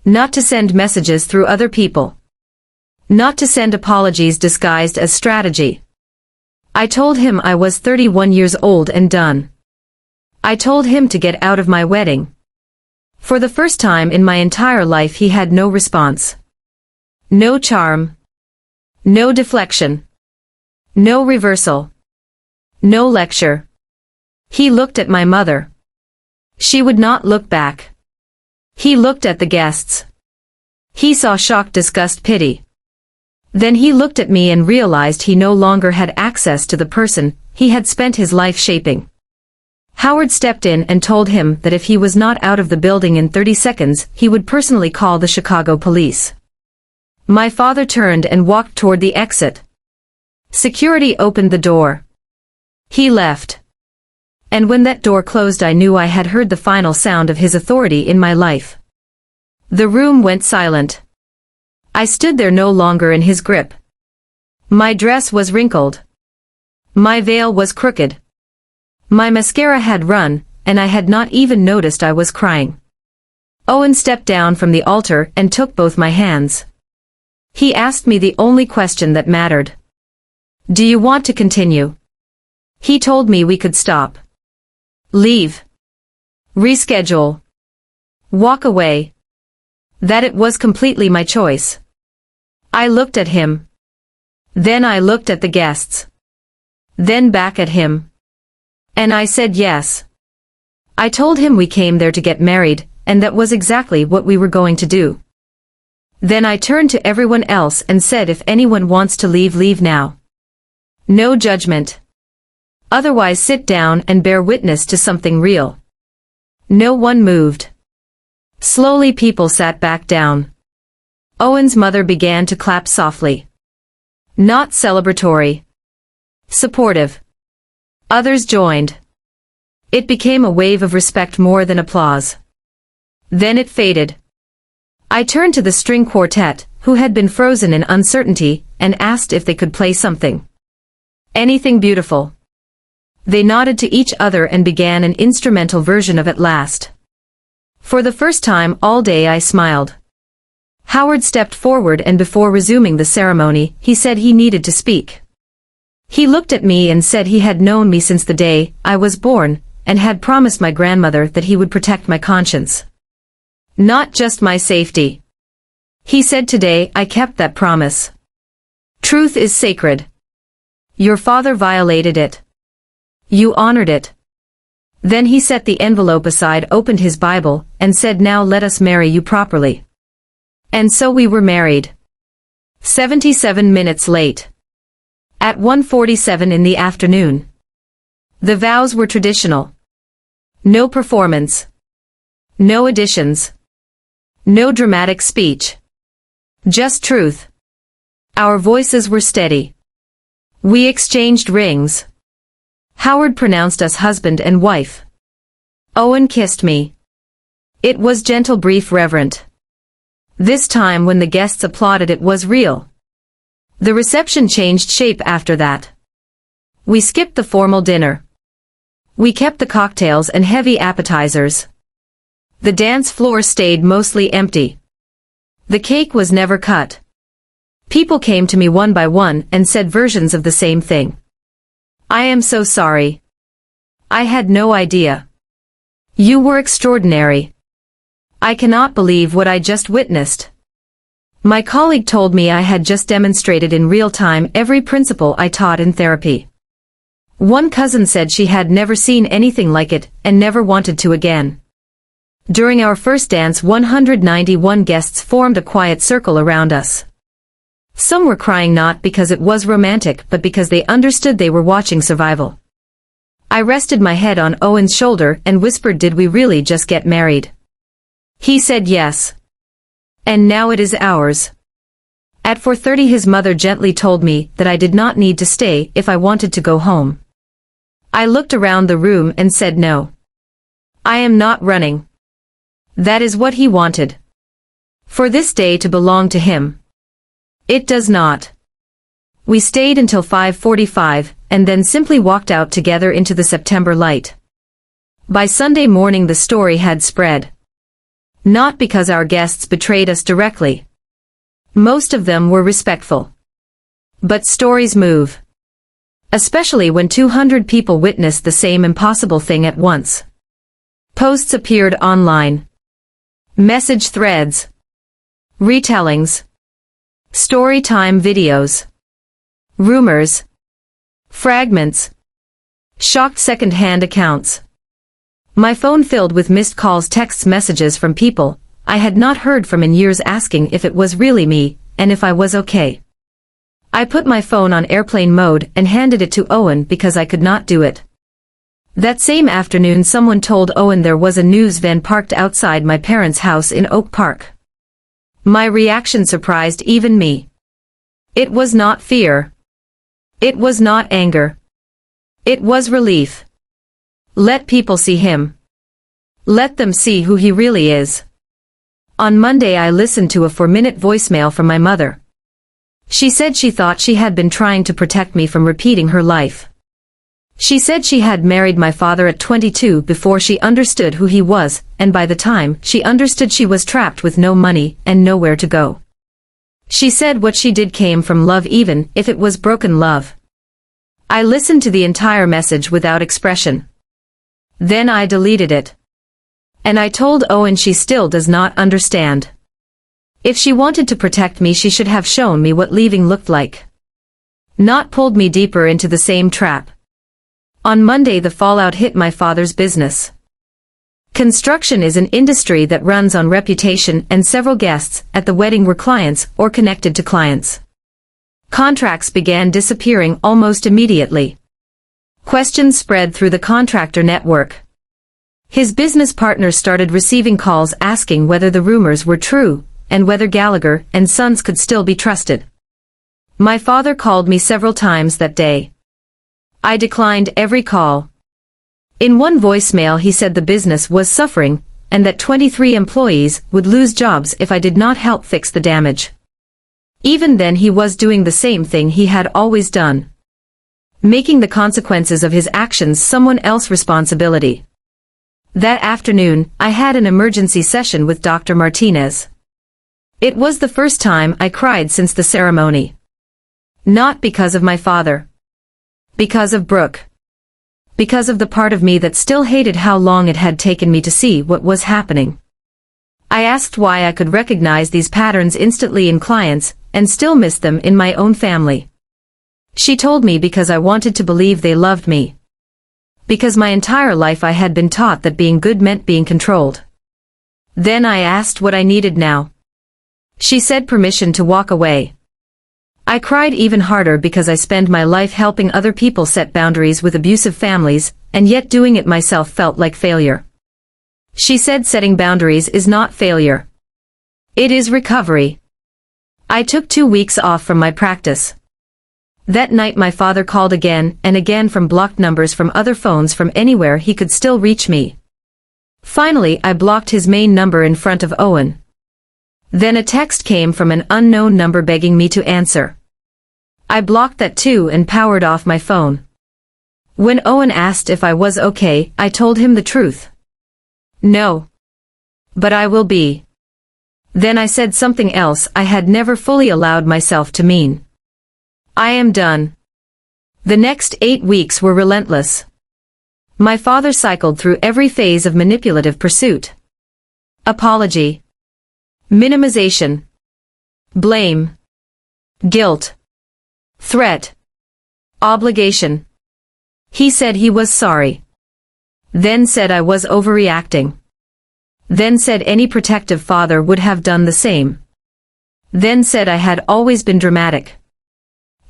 Not to send messages through other people. Not to send apologies disguised as strategy. I told him I was 31 years old and done. I told him to get out of my wedding. For the first time in my entire life he had no response. No charm. No deflection. No reversal. No lecture. He looked at my mother. She would not look back. He looked at the guests. He saw shock, disgust, pity. Then he looked at me and realized he no longer had access to the person he had spent his life shaping. Howard stepped in and told him that if he was not out of the building in 30 seconds, he would personally call the Chicago police. My father turned and walked toward the exit. Security opened the door. He left. And when that door closed I knew I had heard the final sound of his authority in my life. The room went silent. I stood there no longer in his grip. My dress was wrinkled. My veil was crooked. My mascara had run, and I had not even noticed I was crying. Owen stepped down from the altar and took both my hands. He asked me the only question that mattered. "Do you want to continue?" He told me we could stop. Leave. Reschedule. Walk away. That it was completely my choice. I looked at him. Then I looked at the guests. Then back at him. And I said yes. I told him we came there to get married, and that was exactly what we were going to do. Then I turned to everyone else and said, if anyone wants to leave, leave now. No judgment. Otherwise sit down and bear witness to something real. No one moved. Slowly people sat back down. Owen's mother began to clap softly. Not celebratory. Supportive. Others joined. It became a wave of respect more than applause. Then it faded. I turned to the string quartet, who had been frozen in uncertainty, and asked if they could play something. Anything beautiful. They nodded to each other and began an instrumental version of At Last. For the first time all day I smiled. Howard stepped forward and before resuming the ceremony, he said he needed to speak. He looked at me and said he had known me since the day I was born, and had promised my grandmother that he would protect my conscience. Not just my safety. He said today I kept that promise. Truth is sacred. Your father violated it. You honored it. Then he set the envelope aside, opened his Bible, and said, now let us marry you properly. And so we were married. 77 minutes late. At 1:47 in the afternoon. The vows were traditional. No performance. No additions. No dramatic speech. Just truth. Our voices were steady. We exchanged rings. Howard pronounced us husband and wife. Owen kissed me. It was gentle, brief, reverent. This time when the guests applauded it was real. The reception changed shape after that. We skipped the formal dinner. We kept the cocktails and heavy appetizers. The dance floor stayed mostly empty. The cake was never cut. People came to me one by one and said versions of the same thing. I am so sorry. I had no idea. You were extraordinary. I cannot believe what I just witnessed. My colleague told me I had just demonstrated in real time every principle I taught in therapy. One cousin said she had never seen anything like it and never wanted to again. During our first dance, 191 guests formed a quiet circle around us. Some were crying not because it was romantic but because they understood they were watching survival. I rested my head on Owen's shoulder and whispered, "Did we really just get married?" He said yes. And now it is ours. At 4:30 his mother gently told me that I did not need to stay if I wanted to go home. I looked around the room and said no. I am not running. That is what he wanted. For this day to belong to him. It does not. We stayed until 5:45 and then simply walked out together into the September light. By Sunday morning the story had spread. Not because our guests betrayed us directly. Most of them were respectful. But stories move. Especially when 200 people witnessed the same impossible thing at once. Posts appeared online. Message threads. Retellings. Storytime videos. Rumors. Fragments. Shocked second-hand accounts. My phone filled with missed calls, texts, messages from people I had not heard from in years asking if it was really me, and if I was okay. I put my phone on airplane mode and handed it to Owen because I could not do it. That same afternoon someone told Owen there was a news van parked outside my parents' house in Oak Park. My reaction surprised even me. It was not fear. It was not anger. It was relief. Let people see him. Let them see who he really is. On Monday I listened to a 4-minute voicemail from my mother. She said she thought she had been trying to protect me from repeating her life. She said she had married my father at 22 before she understood who he was, and by the time she understood she was trapped with no money and nowhere to go. She said what she did came from love even if it was broken love. I listened to the entire message without expression. Then I deleted it. And I told Owen she still does not understand. If she wanted to protect me she should have shown me what leaving looked like. Not pulled me deeper into the same trap. On Monday the fallout hit my father's business. Construction is an industry that runs on reputation, and several guests at the wedding were clients or connected to clients. Contracts began disappearing almost immediately. Questions spread through the contractor network. His business partners started receiving calls asking whether the rumors were true, and whether Gallagher and Sons could still be trusted. My father called me several times that day. I declined every call. In one voicemail he said the business was suffering, and that 23 employees would lose jobs if I did not help fix the damage. Even then he was doing the same thing he had always done. Making the consequences of his actions someone else's responsibility. That afternoon, I had an emergency session with Dr. Martinez. It was the first time I cried since the ceremony. Not because of my father. Because of Brooke. Because of the part of me that still hated how long it had taken me to see what was happening. I asked why I could recognize these patterns instantly in clients, and still miss them in my own family. She told me because I wanted to believe they loved me. Because my entire life I had been taught that being good meant being controlled. Then I asked what I needed now. She said permission to walk away. I cried even harder because I spend my life helping other people set boundaries with abusive families, and yet doing it myself felt like failure. She said setting boundaries is not failure. It is recovery. I took 2 weeks off from my practice. That night my father called again and again from blocked numbers from other phones from anywhere he could still reach me. Finally I blocked his main number in front of Owen. Then a text came from an unknown number begging me to answer. I blocked that too and powered off my phone. When Owen asked if I was okay, I told him the truth. No. But I will be. Then I said something else I had never fully allowed myself to mean. I am done. The next 8 weeks were relentless. My father cycled through every phase of manipulative pursuit. Apology. Minimization. Blame. Guilt. Threat. Obligation. He said he was sorry. Then said I was overreacting. Then said any protective father would have done the same. Then said I had always been dramatic.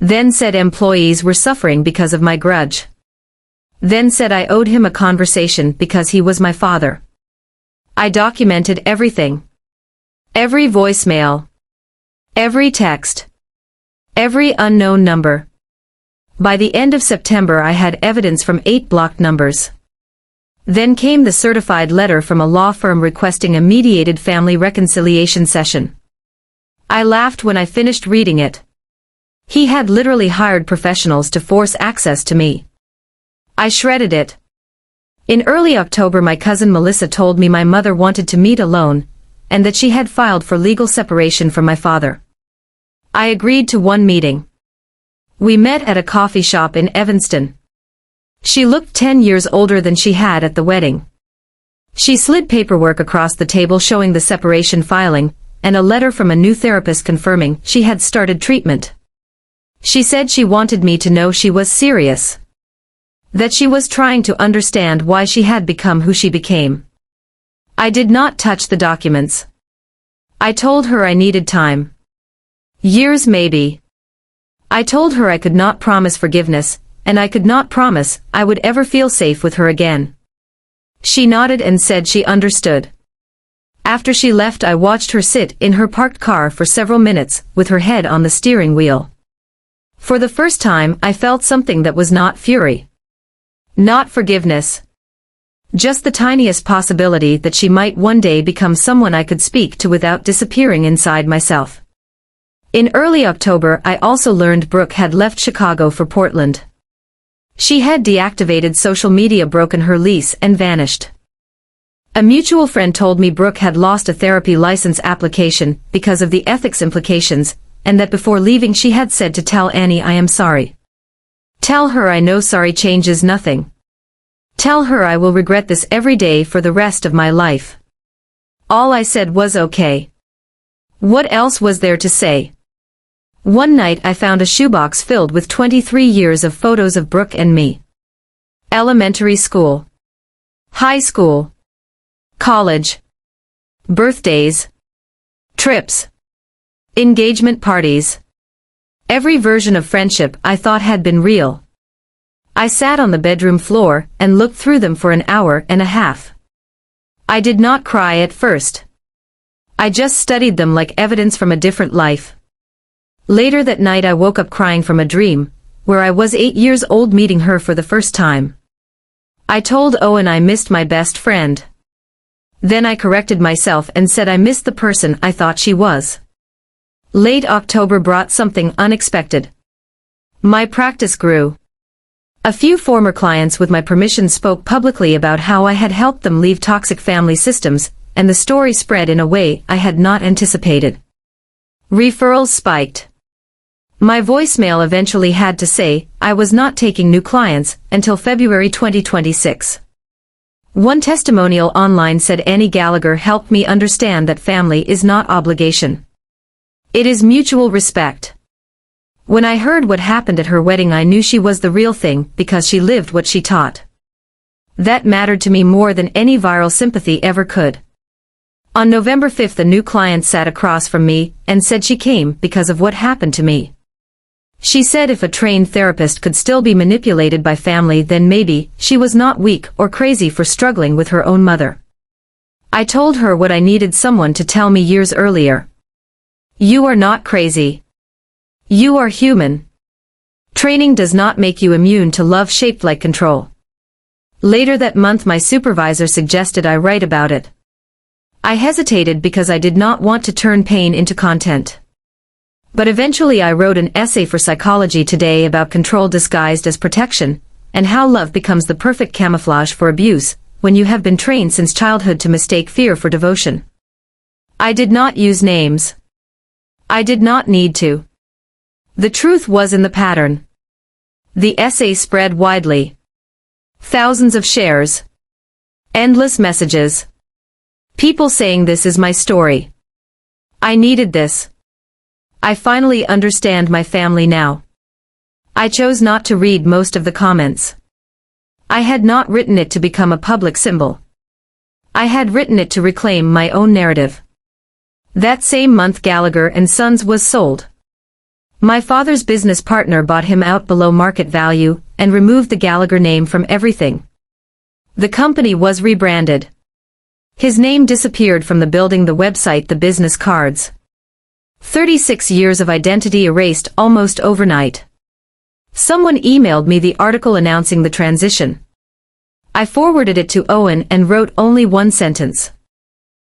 Then said employees were suffering because of my grudge. Then said I owed him a conversation because he was my father. I documented everything. Every voicemail. Every text. Every unknown number. By the end of September I had evidence from 8 blocked numbers. Then came the certified letter from a law firm requesting a mediated family reconciliation session. I laughed when I finished reading it. He had literally hired professionals to force access to me. I shredded it. In early October my cousin Melissa told me my mother wanted to meet alone, and that she had filed for legal separation from my father. I agreed to one meeting. We met at a coffee shop in Evanston. She looked 10 years older than she had at the wedding. She slid paperwork across the table showing the separation filing, and a letter from a new therapist confirming she had started treatment. She said she wanted me to know she was serious. That she was trying to understand why she had become who she became. I did not touch the documents. I told her I needed time. Years maybe. I told her I could not promise forgiveness, and I could not promise I would ever feel safe with her again. She nodded and said she understood. After she left I watched her sit in her parked car for several minutes, with her head on the steering wheel. For the first time I felt something that was not fury. Not forgiveness. Just the tiniest possibility that she might one day become someone I could speak to without disappearing inside myself. In early October I also learned Brooke had left Chicago for Portland. She had deactivated social media, broken her lease, and vanished. A mutual friend told me Brooke had lost a therapy license application because of the ethics implications, and that before leaving she had said to tell Annie I am sorry. Tell her I know sorry changes nothing. Tell her I will regret this every day for the rest of my life. All I said was okay. What else was there to say? One night I found a shoebox filled with 23 years of photos of Brooke and me. Elementary school. High school. College. Birthdays. Trips. Engagement parties. Every version of friendship I thought had been real. I sat on the bedroom floor and looked through them for an hour and a half. I did not cry at first. I just studied them like evidence from a different life. Later that night I woke up crying from a dream, where I was 8 years old meeting her for the first time. I told Owen I missed my best friend. Then I corrected myself and said I missed the person I thought she was. Late October brought something unexpected. My practice grew. A few former clients with my permission spoke publicly about how I had helped them leave toxic family systems, and the story spread in a way I had not anticipated. Referrals spiked. My voicemail eventually had to say I was not taking new clients until February 2026. One testimonial online said Annie Gallagher helped me understand that family is not obligation. It is mutual respect. When I heard what happened at her wedding I knew she was the real thing because she lived what she taught. That mattered to me more than any viral sympathy ever could. On November 5th a new client sat across from me and said she came because of what happened to me. She said if a trained therapist could still be manipulated by family then maybe she was not weak or crazy for struggling with her own mother. I told her what I needed someone to tell me years earlier. You are not crazy. You are human. Training does not make you immune to love shaped like control. Later that month my supervisor suggested I write about it. I hesitated because I did not want to turn pain into content. But eventually I wrote an essay for Psychology Today about control disguised as protection, and how love becomes the perfect camouflage for abuse, when you have been trained since childhood to mistake fear for devotion. I did not use names. I did not need to. The truth was in the pattern. The essay spread widely. Thousands of shares. Endless messages. People saying this is my story. I needed this. I finally understand my family now. I chose not to read most of the comments. I had not written it to become a public symbol. I had written it to reclaim my own narrative. That same month Gallagher & Sons was sold. My father's business partner bought him out below market value and removed the Gallagher name from everything. The company was rebranded. His name disappeared from the building, the website, the business cards. 36 years of identity erased almost overnight. Someone emailed me the article announcing the transition. I forwarded it to Owen and wrote only one sentence.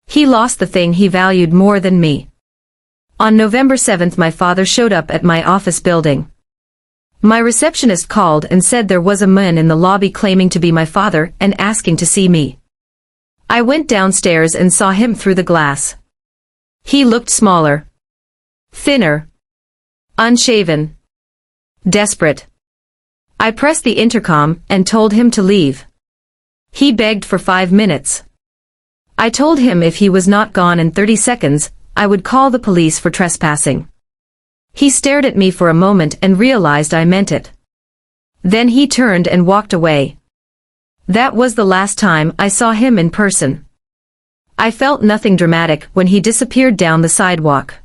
He lost the thing he valued more than me. On November 7th my father showed up at my office building. My receptionist called and said there was a man in the lobby claiming to be my father and asking to see me. I went downstairs and saw him through the glass. He looked smaller, thinner, unshaven, desperate. I pressed the intercom and told him to leave. He begged for 5 minutes. I told him if he was not gone in 30 seconds, I would call the police for trespassing. He stared at me for a moment and realized I meant it. Then he turned and walked away. That was the last time I saw him in person. I felt nothing dramatic when he disappeared down the sidewalk.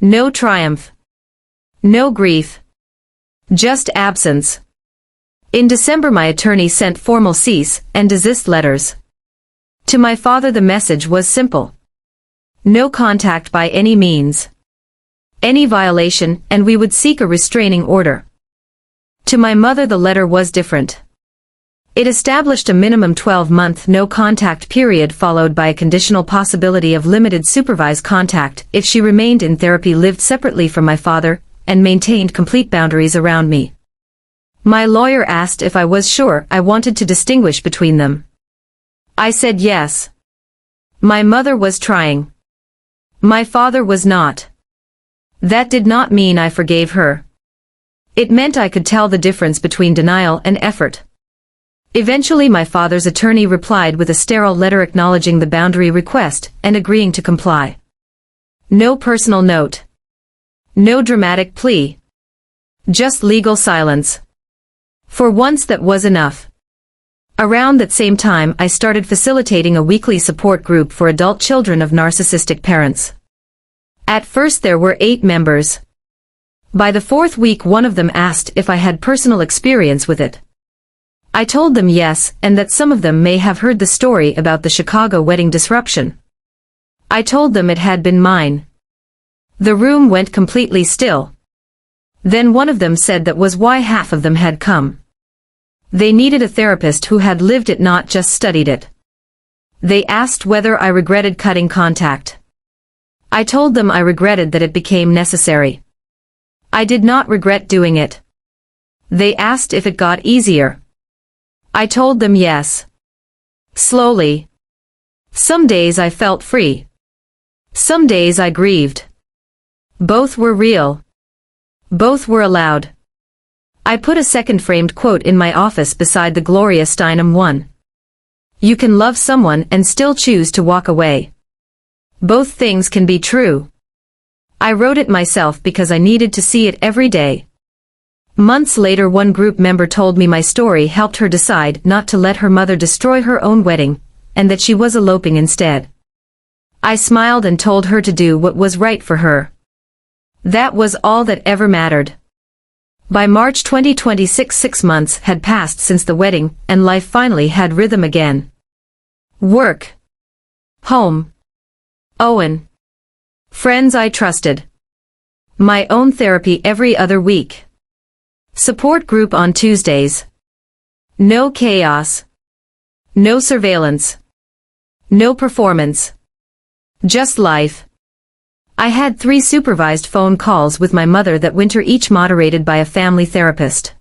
No triumph. No grief. Just absence. In December my attorney sent formal cease and desist letters. To my father the message was simple. No contact by any means. Any violation and we would seek a restraining order. To my mother the letter was different. It established a minimum 12-month no-contact period followed by a conditional possibility of limited supervised contact if she remained in therapy, lived separately from my father, and maintained complete boundaries around me. My lawyer asked if I was sure I wanted to distinguish between them. I said yes. My mother was trying. My father was not. That did not mean I forgave her. It meant I could tell the difference between denial and effort. Eventually my father's attorney replied with a sterile letter acknowledging the boundary request and agreeing to comply. No personal note. No dramatic plea. Just legal silence. For once that was enough. Around that same time I started facilitating a weekly support group for adult children of narcissistic parents. At first there were 8 members. By the 4th week one of them asked if I had personal experience with it. I told them yes, and that some of them may have heard the story about the Chicago wedding disruption. I told them it had been mine. The room went completely still. Then one of them said that was why half of them had come. They needed a therapist who had lived it, not just studied it. They asked whether I regretted cutting contact. I told them I regretted that it became necessary. I did not regret doing it. They asked if it got easier. I told them yes. Slowly. Some days I felt free. Some days I grieved. Both were real. Both were allowed. I put a second framed quote in my office beside the Gloria Steinem one. You can love someone and still choose to walk away. Both things can be true. I wrote it myself because I needed to see it every day. Months later one group member told me my story helped her decide not to let her mother destroy her own wedding, and that she was eloping instead. I smiled and told her to do what was right for her. That was all that ever mattered. By March 2026 6 months had passed since the wedding, and life finally had rhythm again. Work. Home. Owen. Friends I trusted. My own therapy every other week. Support group on Tuesdays. No chaos. No surveillance. No performance. Just life. I had 3 supervised phone calls with my mother that winter, each moderated by a family therapist.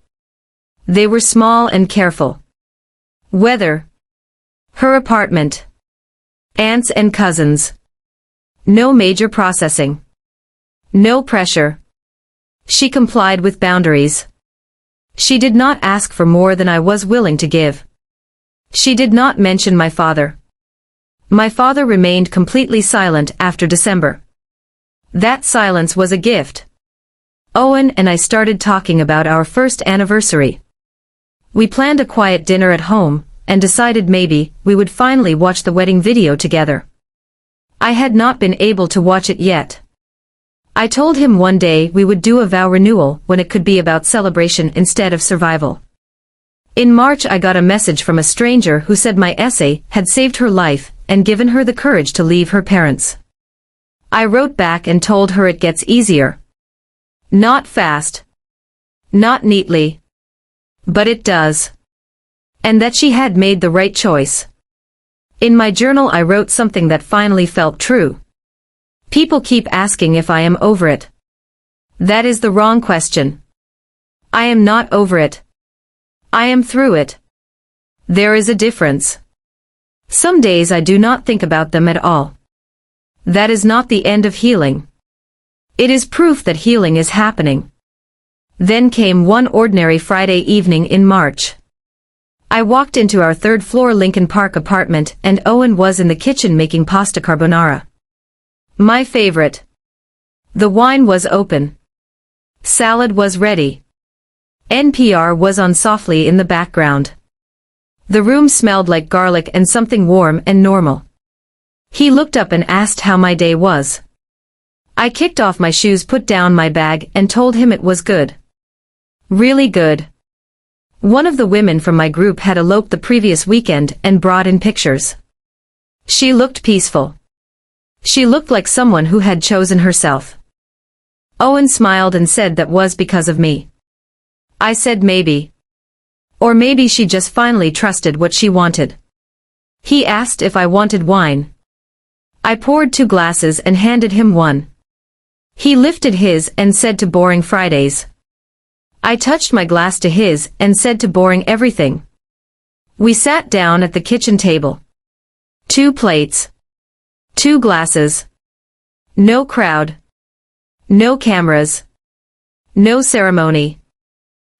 They were small and careful. Weather. Her apartment. Aunts and cousins. No major processing. No pressure. She complied with boundaries. She did not ask for more than I was willing to give. She did not mention my father. My father remained completely silent after December. That silence was a gift. Owen and I started talking about our first anniversary. We planned a quiet dinner at home, and decided maybe we would finally watch the wedding video together. I had not been able to watch it yet. I told him one day we would do a vow renewal when it could be about celebration instead of survival. In March I got a message from a stranger who said my essay had saved her life and given her the courage to leave her parents. I wrote back and told her it gets easier. Not fast. Not neatly. But it does. And that she had made the right choice. In my journal I wrote something that finally felt true. People keep asking if I am over it. That is the wrong question. I am not over it. I am through it. There is a difference. Some days I do not think about them at all. That is not the end of healing. It is proof that healing is happening. Then came one ordinary Friday evening in March. I walked into our third-floor Lincoln Park apartment and Owen was in the kitchen making pasta carbonara. My favorite. The wine was open. Salad was ready. NPR was on softly in the background. The room smelled like garlic and something warm and normal. He looked up and asked how my day was. I kicked off my shoes, put down my bag, and told him it was good. Really good. One of the women from my group had eloped the previous weekend and brought in pictures. She looked peaceful. She looked like someone who had chosen herself. Owen smiled and said that was because of me. I said maybe. Or maybe she just finally trusted what she wanted. He asked if I wanted wine. I poured 2 glasses and handed him one. He lifted his and said to boring Fridays. I touched my glass to his and said to boring everything. We sat down at the kitchen table. 2 plates. 2 glasses. No crowd. No cameras. No ceremony.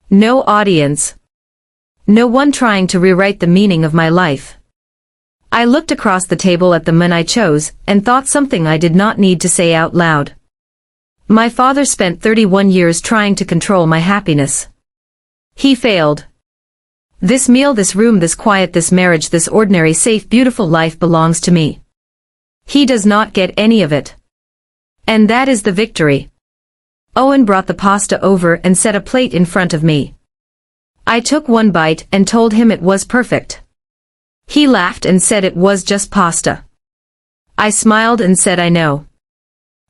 No audience. No one trying to rewrite the meaning of my life. I looked across the table at the man I chose and thought something I did not need to say out loud. My father spent 31 years trying to control my happiness. He failed. This meal, this room, this quiet, this marriage, this ordinary, safe, beautiful life belongs to me. He does not get any of it. And that is the victory. Owen brought the pasta over and set a plate in front of me. I took one bite and told him it was perfect. He laughed and said it was just pasta. I smiled and said I know.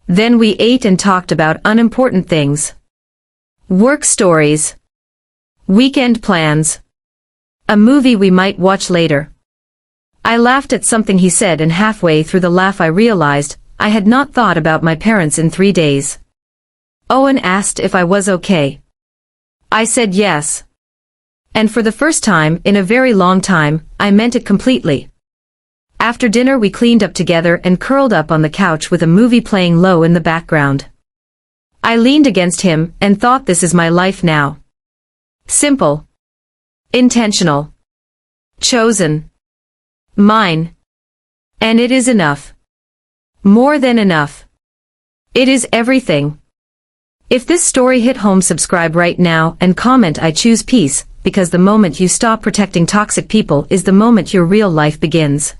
Then we ate and talked about unimportant things. Work stories. Weekend plans. A movie we might watch later. I laughed at something he said and halfway through the laugh I realized I had not thought about my parents in 3 days. Owen asked if I was okay. I said yes. And for the first time in a very long time, I meant it completely. After dinner we cleaned up together and curled up on the couch with a movie playing low in the background. I leaned against him and thought, this is my life now. Simple. Intentional. Chosen. Mine. And it is enough. More than enough. It is everything. If this story hit home, subscribe right now and comment I choose peace, because the moment you stop protecting toxic people is the moment your real life begins.